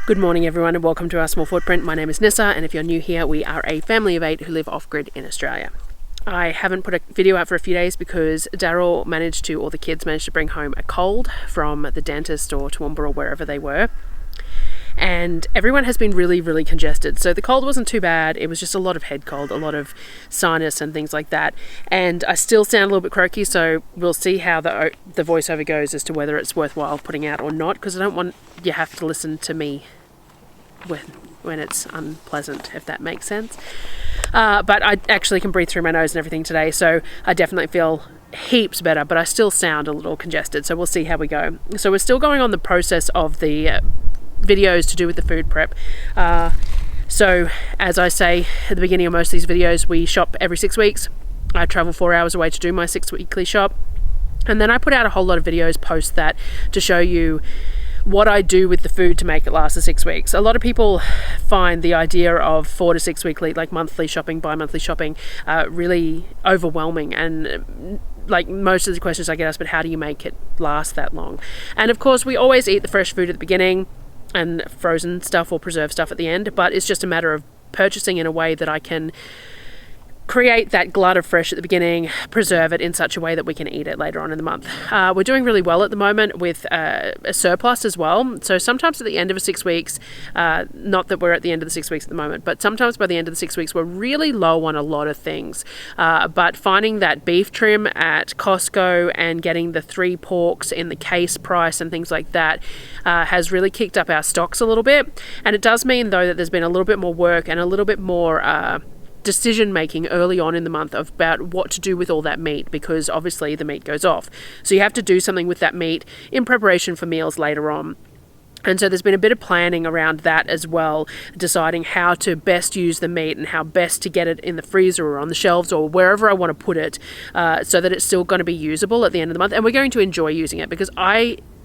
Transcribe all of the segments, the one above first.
Good morning everyone and welcome to our small footprint. My name is Nyssa, and if you're new here, we are a family of 8 who live off-grid in Australia. I haven't put a video out for a few days because Darryl or the kids managed to bring home a cold from the dentist or Toowoomba or wherever they were. And everyone has been really congested. So the cold wasn't too bad. It was just a lot of head cold, a lot of sinus and things like that. And I still sound a little bit croaky, so we'll see how the voiceover goes as to whether it's worthwhile putting out or not, because I don't want you have to listen to me when it's unpleasant, if that makes sense. But I actually can breathe through my nose and everything today, so I definitely feel heaps better, but I still sound a little congested, so we'll see how we go. So we're still going on the process of the videos to do with the food prep. So as I say at the beginning of most of these videos, we shop every 6 weeks. I travel 4 hours away to do my 6 weekly shop, and then I put out a whole lot of videos post that to show you what I do with the food to make it last the 6 weeks. A lot of people find the idea of 4 to 6 weekly, like monthly shopping, bi-monthly shopping, really overwhelming, and like most of the questions I get asked, but how do you make it last that long? And of course we always eat the fresh food at the beginning and frozen stuff or preserved stuff at the end, but it's just a matter of purchasing in a way that I can create that glut of fresh at the beginning, preserve it in such a way that we can eat it later on in the month. We're doing really well at the moment with a surplus as well. So sometimes at the end of 6 weeks, not that we're at the end of the 6 weeks at the moment, but sometimes by the end of the 6 weeks, we're really low on a lot of things. But finding that beef trim at Costco and getting the 3 porks in the case price and things like that has really kicked up our stocks a little bit. And it does mean though that there's been a little bit more work and a little bit more decision making early on in the month about what to do with all that meat, because obviously the meat goes off. So you have to do something with that meat in preparation for meals later on. And so there's been a bit of planning around that as well, deciding how to best use the meat and how best to get it in the freezer or on the shelves or wherever I want to put it, so that it's still going to be usable at the end of the month. And we're going to enjoy using it, because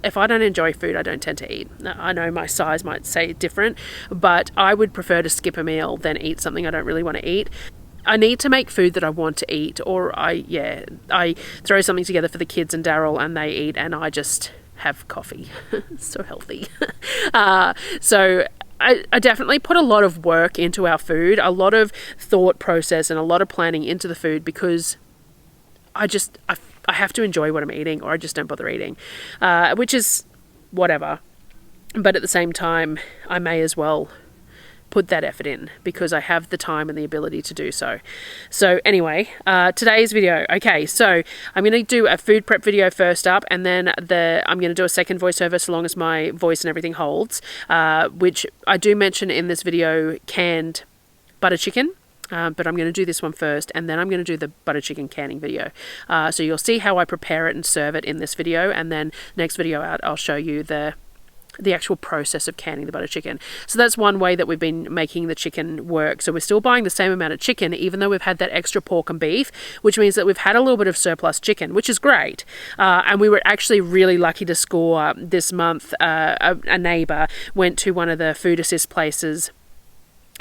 if I don't enjoy food, I don't tend to eat. I know my size might say different, but I would prefer to skip a meal than eat something I don't really want to eat. I need to make food that I want to eat, or I throw something together for the kids and Darryl and they eat, and I just have coffee. So healthy. So I definitely put a lot of work into our food, a lot of thought process and a lot of planning into the food, because I have to enjoy what I'm eating, or I just don't bother eating, which is whatever. But at the same time, I may as well put that effort in because I have the time and the ability to do so. So anyway, today's video. Okay, so I'm going to do a food prep video first up, and then I'm going to do a second voiceover so long as my voice and everything holds, which I do mention in this video canned butter chicken. But I'm going to do this one first, and then I'm going to do the butter chicken canning video. So you'll see how I prepare it and serve it in this video, and then next video out I'll show you the actual process of canning the butter chicken. So that's one way that we've been making the chicken work. So we're still buying the same amount of chicken, even though we've had that extra pork and beef, which means that we've had a little bit of surplus chicken, which is great. And we were actually really lucky to score this month. A neighbour went to one of the food assist places,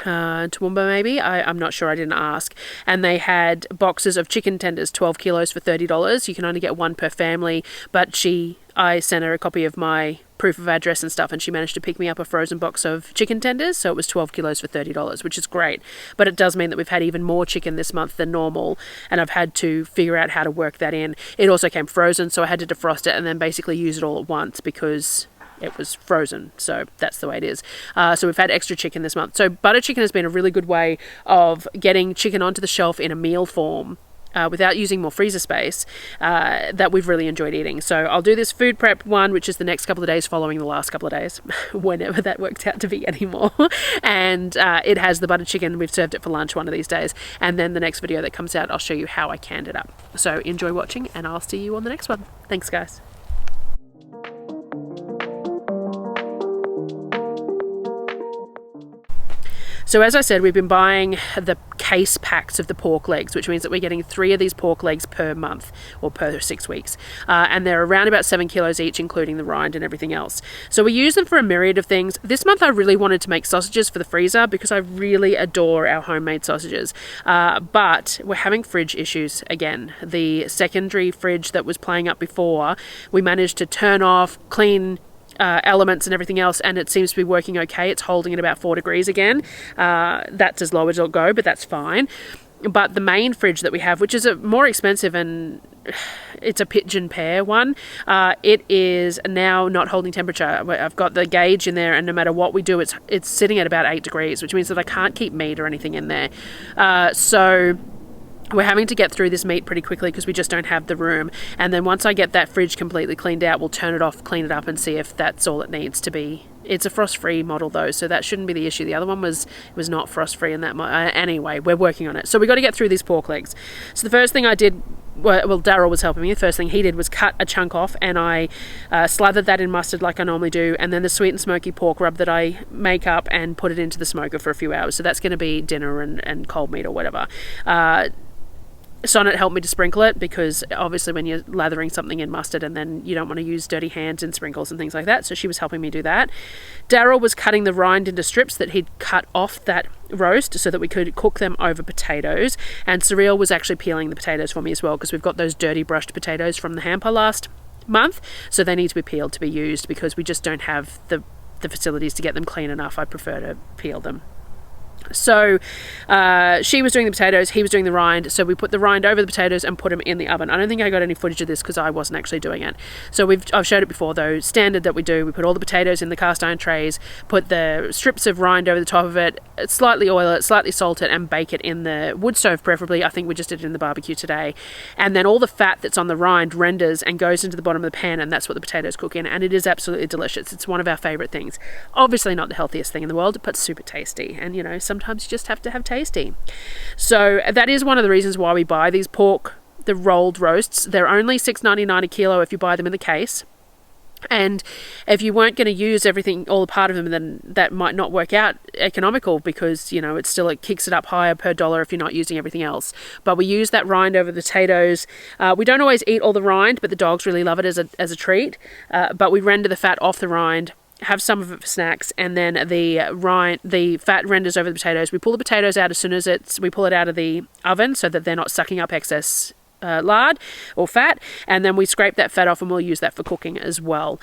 Toowoomba maybe, I'm not sure, I didn't ask, and they had boxes of chicken tenders, 12 kilos for $30. You can only get one per family, but I sent her a copy of my proof of address and stuff, and she managed to pick me up a frozen box of chicken tenders, so it was 12 kilos for $30, which is great. But it does mean that we've had even more chicken this month than normal, and I've had to figure out how to work that in. It also came frozen, so I had to defrost it and then basically use it all at once because it was frozen, so that's the way it is. So we've had extra chicken this month. So butter chicken has been a really good way of getting chicken onto the shelf in a meal form without using more freezer space, that we've really enjoyed eating. So I'll do this food prep one, which is the next couple of days following the last couple of days, whenever that works out to be anymore. And it has the butter chicken. We've served it for lunch one of these days. And then the next video that comes out, I'll show you how I canned it up. So enjoy watching, and I'll see you on the next one. Thanks, guys. So as I said, we've been buying the case packs of the pork legs, which means that we're getting 3 of these pork legs per month or per 6 weeks. And they're around about 7 kilos each, including the rind and everything else. So we use them for a myriad of things. This month I really wanted to make sausages for the freezer because I really adore our homemade sausages. But we're having fridge issues again. The secondary fridge that was playing up before, we managed to turn off, clean elements and everything else, and it seems to be working okay. It's holding at about 4 degrees again. That's as low as it'll go, but that's fine. But the main fridge that we have, which is a more expensive, and it's a pigeon pair one, it is now not holding temperature. I've got the gauge in there, and no matter what we do, it's sitting at about 8 degrees, which means that I can't keep meat or anything in there. So we're having to get through this meat pretty quickly because we just don't have the room. And then once I get that fridge completely cleaned out, we'll turn it off, clean it up, and see if that's all it needs to be. It's a frost-free model though, so that shouldn't be the issue. The other one was not frost-free in that anyway, we're working on it. So we got to get through these pork legs. So the first thing I did, well, Darryl was helping me. The first thing he did was cut a chunk off, and I slathered that in mustard like I normally do, and then the sweet and smoky pork rub that I make up and put it into the smoker for a few hours. So that's going to be dinner and cold meat or whatever. Sonnet helped me to sprinkle it, because obviously when you're lathering something in mustard, and then you don't want to use dirty hands and sprinkles and things like that, so she was helping me do that. Darryl was cutting the rind into strips that he'd cut off that roast so that we could cook them over potatoes, and Surreal was actually peeling the potatoes for me as well, because we've got those dirty brushed potatoes from the hamper last month, so they need to be peeled to be used, because we just don't have the facilities to get them clean enough. I prefer to peel them. So she was doing the potatoes, he was doing the rind, so we put the rind over the potatoes and put them in the oven. I don't think I got any footage of this because I wasn't actually doing it. So I've showed it before though, standard that we do. We put all the potatoes in the cast iron trays, put the strips of rind over the top of it, slightly oil it, slightly salt it, and bake it in the wood stove preferably. I think we just did it in the barbecue today. And then all the fat that's on the rind renders and goes into the bottom of the pan, and that's what the potatoes cook in, and it is absolutely delicious. It's one of our favourite things. Obviously not the healthiest thing in the world, but super tasty, and you know, sometimes you just have to have tasty. So that is one of the reasons why we buy these the rolled roasts. They're only $6.99 a kilo if you buy them in the case. And if you weren't going to use everything, all a part of them, then that might not work out economical, because, you know, it kicks it up higher per dollar if you're not using everything else. But we use that rind over the potatoes. We don't always eat all the rind, but the dogs really love it as a treat. But we render the fat off the rind, have some of it for snacks, and then the fat renders over the potatoes. We pull the potatoes out as soon as we pull it out of the oven, so that they're not sucking up excess lard or fat, and then we scrape that fat off, and we'll use that for cooking as well.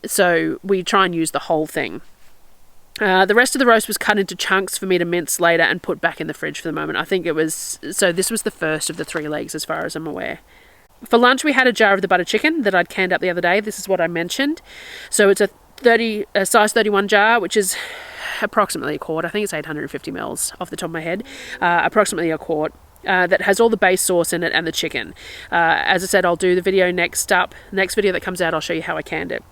So we try and use the whole thing. The rest of the roast was cut into chunks for me to mince later and put back in the fridge for the moment. I think this was the first of the 3 legs as far as I'm aware. For lunch we had a jar of the butter chicken that I'd canned up the other day. This is what I mentioned. So it's a size 31 jar, which is approximately a quart. I think it's 850 mils off the top of my head. Approximately a quart. That has all the base sauce in it and the chicken. As I said, I'll do the video next video that comes out, I'll show you how I canned it.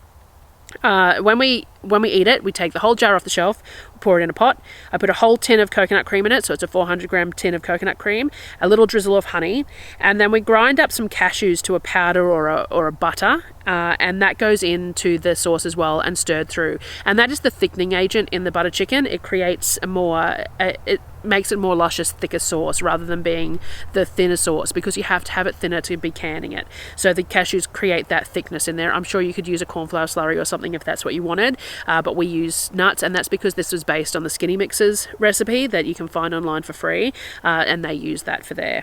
When we eat it, we take the whole jar off the shelf, pour it in a pot. I put a whole tin of coconut cream in it, so it's a 400 gram tin of coconut cream, a little drizzle of honey, and then we grind up some cashews to a powder or a butter, and that goes into the sauce as well and stirred through. And that is the thickening agent in the butter chicken. It creates it makes it more luscious, thicker sauce rather than being the thinner sauce, because you have to have it thinner to be canning it. So the cashews create that thickness in there. I'm sure you could use a cornflour slurry or something if that's what you wanted, but we use nuts, and that's because this was based on the Skinny Mixers recipe that you can find online for free, and they use that for there.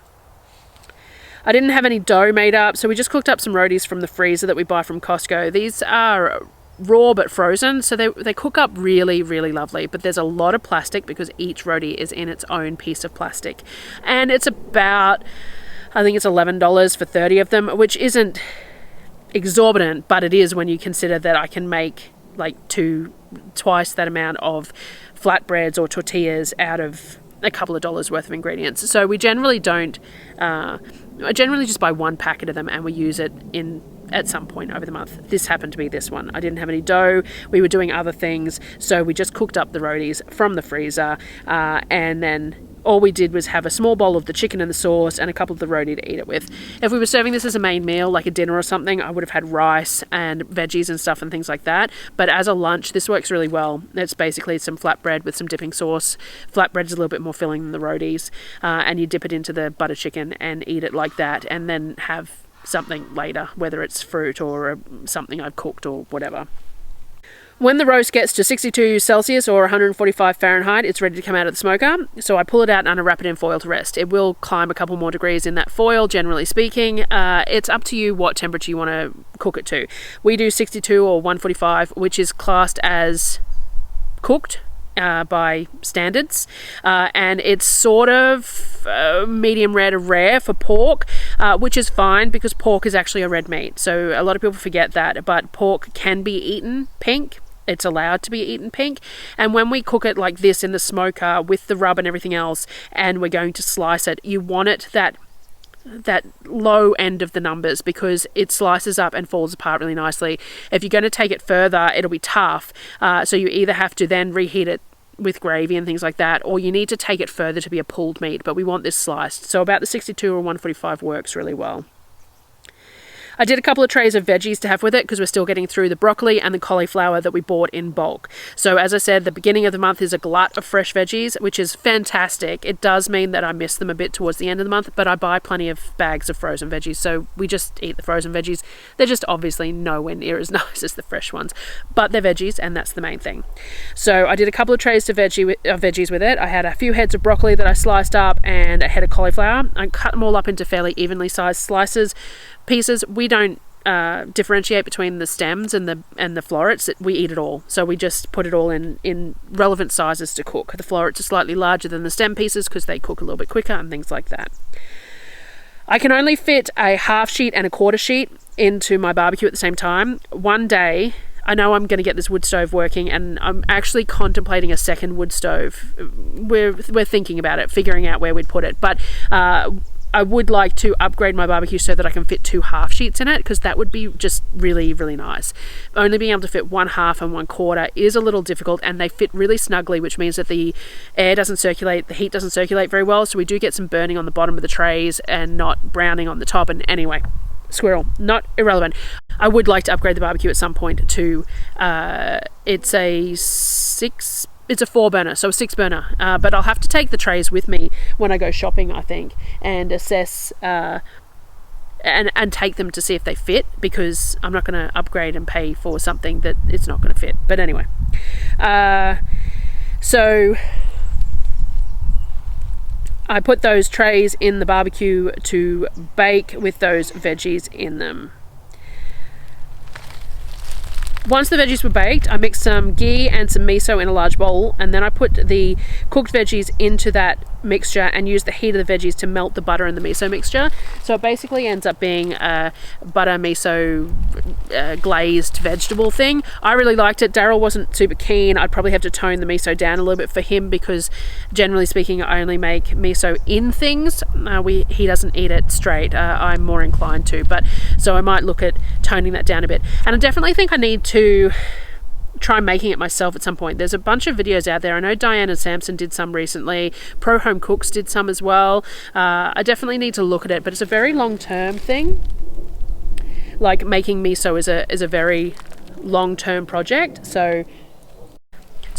I didn't have any dough made up, so we just cooked up some rotis from the freezer that we buy from Costco. These are raw but frozen, so they cook up really, really lovely, but there's a lot of plastic because each roti is in its own piece of plastic, and it's about, I think it's $11 for 30 of them, which isn't exorbitant, but it is when you consider that I can make like twice that amount of flatbreads or tortillas out of a couple of dollars worth of ingredients. So we generally don't I generally just buy one packet of them, and we use it at some point over the month. This happened to be this one. I didn't have any dough. We were doing other things, so we just cooked up the rotis from the freezer, and then all we did was have a small bowl of the chicken and the sauce and a couple of the roti to eat it with. If we were serving this as a main meal, like a dinner or something, I would have had rice and veggies and stuff and things like that. But as a lunch, this works really well. It's basically some flatbread with some dipping sauce. Flatbread is a little bit more filling than the rotis, and you dip it into the butter chicken and eat it like that, and then have something later, whether it's fruit or something I've cooked or whatever. When the roast gets to 62 Celsius or 145 Fahrenheit, it's ready to come out of the smoker. So I pull it out and I wrap it in foil to rest. It will climb a couple more degrees in that foil, generally speaking. It's up to you what temperature you want to cook it to. We do 62 or 145, which is classed as cooked by standards, and it's sort of medium rare to rare for pork, which is fine because pork is actually a red meat. So a lot of people forget that, but pork can be eaten pink. It's allowed to be eaten pink. And when we cook it like this in the smoker with the rub and everything else, and we're going to slice it, you want it that low end of the numbers because it slices up and falls apart really nicely. If you're going to take it further, it'll be tough. So you either have to then reheat it with gravy and things like that, or you need to take it further to be a pulled meat, but we want this sliced. So about the 62 or 145 works really well. I did a couple of trays of veggies to have with it because we're still getting through the broccoli and the cauliflower that we bought in bulk. So as I said, the beginning of the month is a glut of fresh veggies, which is fantastic. It does mean that I miss them a bit towards the end of the month, but I buy plenty of bags of frozen veggies, so we just eat the frozen veggies. They're just obviously nowhere near as nice as the fresh ones, but they're veggies and that's the main thing. So I did a couple of trays of veggies with it. I had a few heads of broccoli that I sliced up and a head of cauliflower. I cut them all up into fairly evenly sized pieces. We don't differentiate between the stems and the florets. We eat it all, so we just put it all in relevant sizes to cook. The florets are slightly larger than the stem pieces because they cook a little bit quicker and things like that. I can only fit a half sheet and a quarter sheet into my barbecue at the same time. One day I know I'm going to get this wood stove working, and I'm actually contemplating a second wood stove. We're thinking about it, figuring out where we'd put it, but I would like to upgrade my barbecue so that I can fit 2 half sheets in it, because that would be just really, really nice. Only being able to fit 1 half and 1 quarter is a little difficult, and they fit really snugly, which means that the air doesn't circulate, the heat doesn't circulate very well, so we do get some burning on the bottom of the trays and not browning on the top. And anyway, squirrel, not irrelevant. I would like to upgrade the barbecue at some point to it's a 4 burner, so a 6 burner, but I'll have to take the trays with me when I go shopping, I think, and assess and take them to see if they fit, because I'm not going to upgrade and pay for something that it's not going to fit. But anyway, so I put those trays in the barbecue to bake with those veggies in them. Once the veggies were baked, I mixed some ghee and some miso in a large bowl, and then I put the cooked veggies into that mixture and used the heat of the veggies to melt the butter in the miso mixture. So it basically ends up being a butter miso glazed vegetable thing. I really liked it. Darryl wasn't super keen. I'd probably have to tone the miso down a little bit for him, because generally speaking I only make miso in things. He doesn't eat it straight. I'm more inclined to, but so I might look at toning that down a bit. And I definitely think I need to try making it myself at some point. There's a bunch of videos out there. I know Diana Sampson did some recently. Pro Home Cooks did some as well. I definitely need to look at it, but it's a very long-term thing. Like, making miso is a very long-term project. So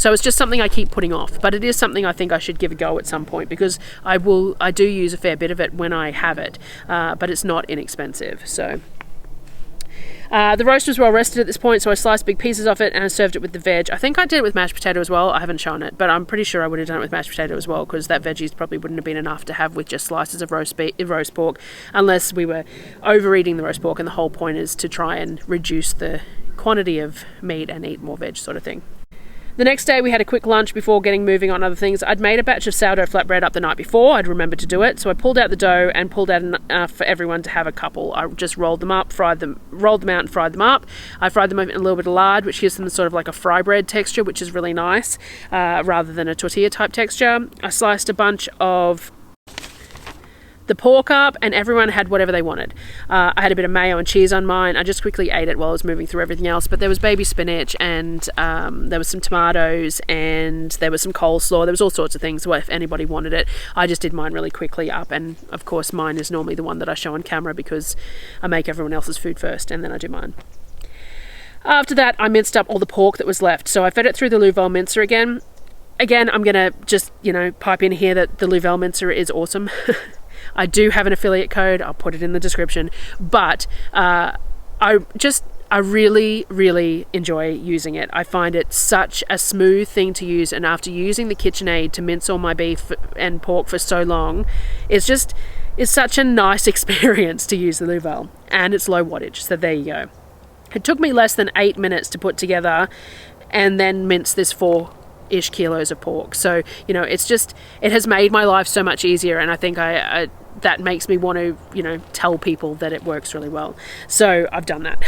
it's just something I keep putting off, but it is something I think I should give a go at some point, because I do use a fair bit of it when I have it, but it's not inexpensive. So the roast was well rested at this point, so I sliced big pieces off it and I served it with the veg. I think I did it with mashed potato as well. I haven't shown it, but I'm pretty sure I would have done it with mashed potato as well, because that veggies probably wouldn't have been enough to have with just slices of roast pork, unless we were overeating the roast pork, and the whole point is to try and reduce the quantity of meat and eat more veg, sort of thing. The next day we had a quick lunch before getting moving on other things. I'd made a batch of sourdough flatbread up the night before. I'd remembered to do it, so I pulled out the dough and pulled out enough for everyone to have a couple. I just rolled them out and fried them up. I fried them in a little bit of lard, which gives them sort of like a fry bread texture, which is really nice, rather than a tortilla type texture. I sliced a bunch of the pork up, and everyone had whatever they wanted. I had a bit of mayo and cheese on mine. I just quickly ate it while I was moving through everything else, but there was baby spinach, and there was some tomatoes, and there was some coleslaw. There was all sorts of things, well, if anybody wanted it. I just did mine really quickly up, and of course mine is normally the one that I show on camera, because I make everyone else's food first and then I do mine. After that, I minced up all the pork that was left, so I fed it through the Luvele mincer again. I'm gonna just, pipe in here that the Luvele mincer is awesome. I do have an affiliate code. I'll put it in the description. But I I really, really enjoy using it. I find it such a smooth thing to use, and after using the KitchenAid to mince all my beef and pork for so long, it's such a nice experience to use the Luvele, and it's low wattage, so there you go. It took me less than 8 minutes to put together and then mince this 4-ish kilos of pork. So, you know, it has made my life so much easier, and I think that makes me want to, you know, tell people that it works really well. So I've done that.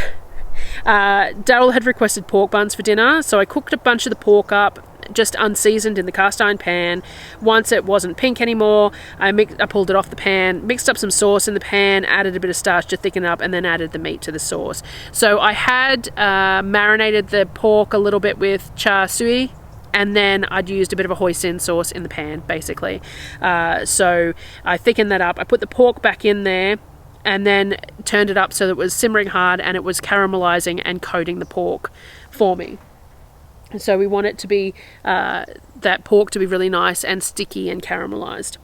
Darryl had requested pork buns for dinner, so I cooked a bunch of the pork up, just unseasoned, in the cast iron pan. Once it wasn't pink anymore, I pulled it off the pan, mixed up some sauce in the pan, added a bit of starch to thicken up, and then added the meat to the sauce. So I had marinated the pork a little bit with char siu, and then I'd used a bit of a hoisin sauce in the pan, basically. So I thickened that up. I put the pork back in there, and then turned it up so that it was simmering hard and it was caramelizing and coating the pork for me. And so we want it to be, that pork to be really nice and sticky and caramelized.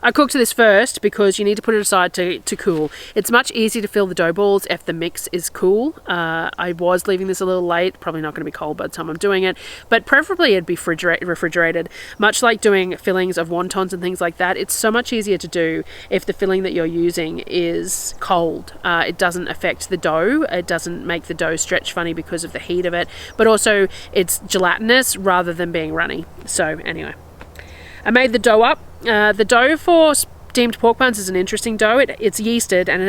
I cooked this first because you need to put it aside to cool. It's much easier to fill the dough balls if the mix is cool. I was leaving this a little late, probably not going to be cold by the time I'm doing it, but preferably it'd be refrigerated. Much like doing fillings of wontons and things like that, it's so much easier to do if the filling that you're using is cold. It doesn't affect the dough. It doesn't make the dough stretch funny because of the heat of it, but also it's gelatinous rather than being runny. So anyway, I made the dough up. The dough for steamed pork buns is an interesting dough. It's yeasted, and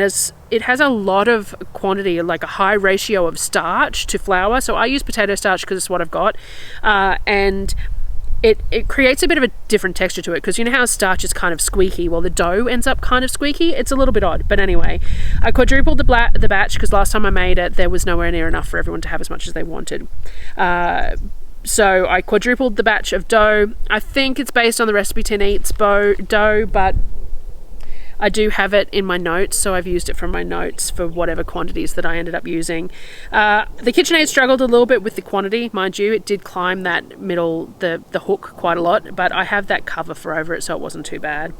it has a lot of quantity, like a high ratio of starch to flour. So I use potato starch because it's what I've got, and it creates a bit of a different texture to it, because you know how starch is kind of squeaky. Well, the dough ends up kind of squeaky. It's a little bit odd, but anyway, I quadrupled the batch because last time I made it, there was nowhere near enough for everyone to have as much as they wanted. So I quadrupled the batch of dough. I think it's based on the Recipe Tin Eats dough, but I do have it in my notes, so I've used it from my notes for whatever quantities that I ended up using. The KitchenAid struggled a little bit with the quantity, mind you. It did climb that the hook quite a lot, but I have that cover for over it, so it wasn't too bad.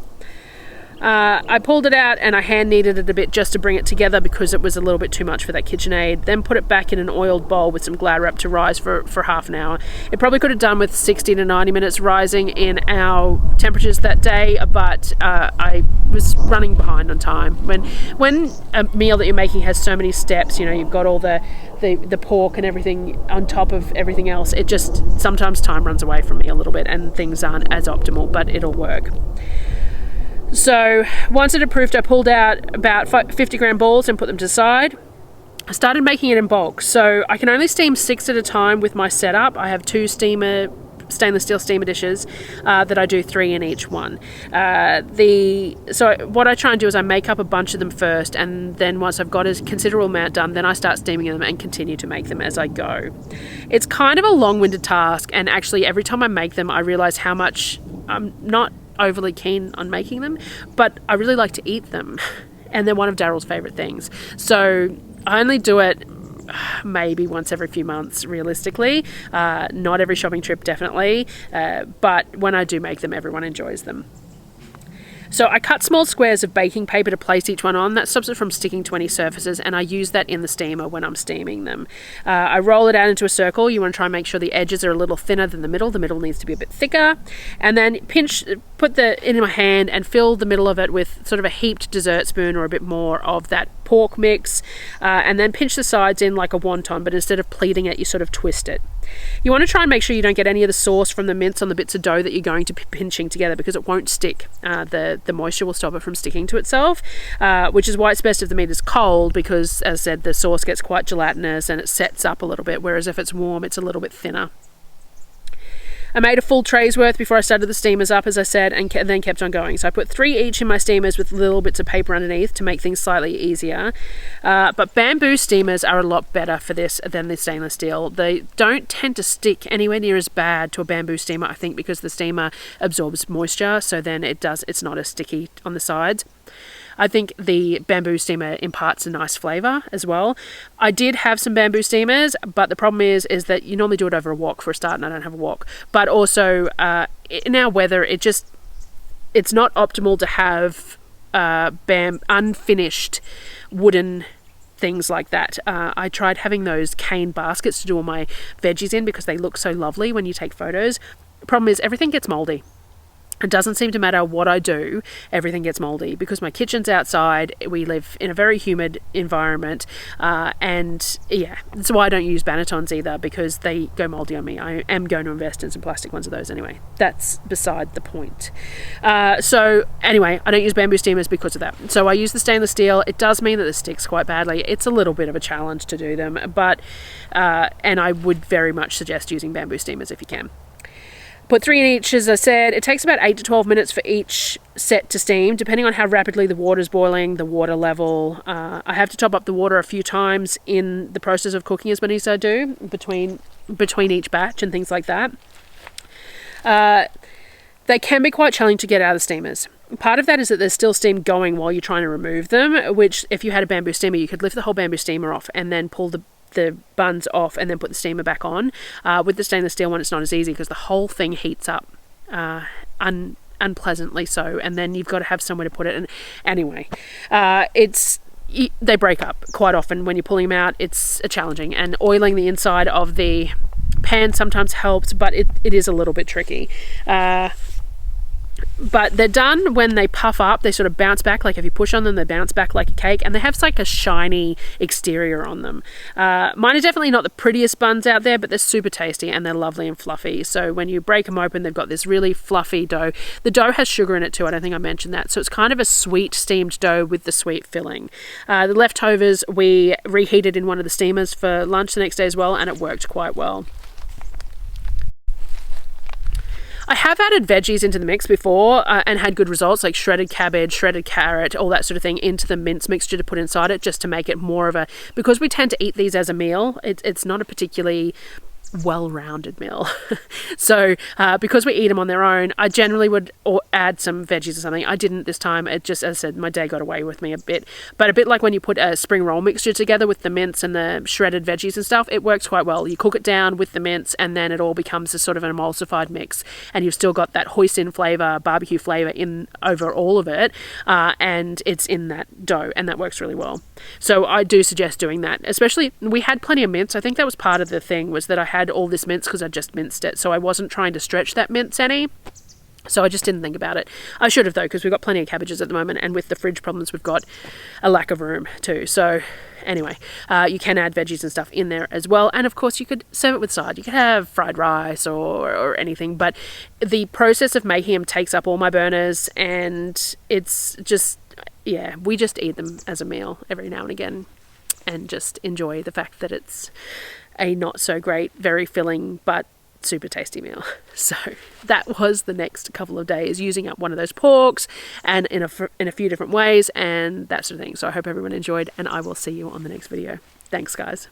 I pulled it out and I hand kneaded it a bit just to bring it together because it was a little bit too much for that KitchenAid. Then put it back in an oiled bowl with some Glad wrap to rise for half an hour. It probably could have done with 60 to 90 minutes rising in our temperatures that day, but I was running behind on time. When a meal that you're making has so many steps, you know, you've got all the pork and everything on top of everything else, it just sometimes time runs away from me a little bit and things aren't as optimal, but it'll work. So once it had proofed, I pulled out about 50 gram balls and put them to the side. I started making it in bulk, so I can only steam 6 at a time with my setup. I have 2 stainless steel steamer dishes that I do 3 in each one. So what I try and do is I make up a bunch of them first, and then once I've got a considerable amount done, then I start steaming them and continue to make them as I go. It's kind of a long-winded task, and actually every time I make them I realize how much I'm not overly keen on making them, but I really like to eat them, and they're one of Darryl's favorite things. So I only do it maybe once every few months, realistically. Not every shopping trip, definitely, but when I do make them, everyone enjoys them. So I cut small squares of baking paper to place each one on. That stops it from sticking to any surfaces, and I use that in the steamer when I'm steaming them. I roll it out into a circle. You want to try and make sure the edges are a little thinner than the middle. The middle needs to be a bit thicker. And then put it in my hand and fill the middle of it with sort of a heaped dessert spoon or a bit more of that pork mix, and then pinch the sides in like a wonton, but instead of pleating it, you sort of twist it. You want to try and make sure you don't get any of the sauce from the mince on the bits of dough that you're going to be pinching together, because it won't stick. The moisture will stop it from sticking to itself, which is why it's best if the meat is cold, because, as I said, the sauce gets quite gelatinous and it sets up a little bit, whereas if it's warm, it's a little bit thinner. I made a full tray's worth before I started the steamers up, as I said, and then kept on going. So I put 3 each in my steamers with little bits of paper underneath to make things slightly easier. But bamboo steamers are a lot better for this than the stainless steel. They don't tend to stick anywhere near as bad to a bamboo steamer, I think, because the steamer absorbs moisture, so then it's not as sticky on the sides. I think the bamboo steamer imparts a nice flavour as well. I did have some bamboo steamers, but the problem is that you normally do it over a wok for a start, and I don't have a wok. But also, in our weather, it's not optimal to have unfinished wooden things like that. I tried having those cane baskets to do all my veggies in because they look so lovely when you take photos. Problem is everything gets moldy. It doesn't seem to matter what I do, everything gets moldy because my kitchen's outside. We live in a very humid environment, and yeah, that's why I don't use bannetons either, because they go moldy on me. I am going to invest in some plastic ones of those anyway. That's beside the point. So anyway, I don't use bamboo steamers because of that. So I use the stainless steel. It does mean that it sticks quite badly. It's a little bit of a challenge to do them, but and I would very much suggest using bamboo steamers if you can. Put 3 in each, as I said. It takes about 8 to 12 minutes for each set to steam, depending on how rapidly the water's boiling, the water level. I have to top up the water a few times in the process of cooking, as many as I do, between each batch and things like that. They can be quite challenging to get out of the steamers. Part of that is that there's still steam going while you're trying to remove them, which if you had a bamboo steamer, you could lift the whole bamboo steamer off and then pull the buns off and then put the steamer back on. With the stainless steel one, it's not as easy because the whole thing heats up unpleasantly so, and then you've got to have somewhere to put it. And anyway, they break up quite often when you're pulling them out. It's challenging, and oiling the inside of the pan sometimes helps, but it is a little bit tricky. But they're done when they puff up. They sort of bounce back, like if you push on them, they bounce back like a cake, and they have like a shiny exterior on them. Mine are definitely not the prettiest buns out there, but they're super tasty and they're lovely and fluffy. So when you break them open, they've got this really fluffy dough. The dough has sugar in it too. I don't think I mentioned that. So it's kind of a sweet steamed dough with the sweet filling. The leftovers we reheated in one of the steamers for lunch the next day as well, and it worked quite well. I have added veggies into the mix before and had good results, like shredded cabbage, shredded carrot, all that sort of thing into the mince mixture to put inside it, just to make it more of a, because we tend to eat these as a meal, it's not a particularly well-rounded meal. So because we eat them on their own, I generally would add some veggies or something. I didn't this time. It just, as I said, my day got away with me a bit. But a bit like when you put a spring roll mixture together with the mince and the shredded veggies and stuff, it works quite well. You cook it down with the mince and then it all becomes a sort of an emulsified mix, and you've still got that hoisin flavour, barbecue flavour in over all of it, and it's in that dough, and that works really well. So I do suggest doing that. Especially, we had plenty of mince. I think that was part of the thing, was that I had all this mince because I just minced it, so I wasn't trying to stretch that mince any, so I just didn't think about it. I should have though, because we've got plenty of cabbages at the moment, and with the fridge problems we've got a lack of room too. So anyway, you can add veggies and stuff in there as well, and of course you could serve it with side. You could have fried rice or anything, but the process of making them takes up all my burners, and it's just, yeah, we just eat them as a meal every now and again and just enjoy the fact that it's a not so great, very filling, but super tasty meal. So that was the next couple of days, using up one of those porks and in a few different ways and that sort of thing. So I hope everyone enjoyed, and I will see you on the next video. Thanks, guys.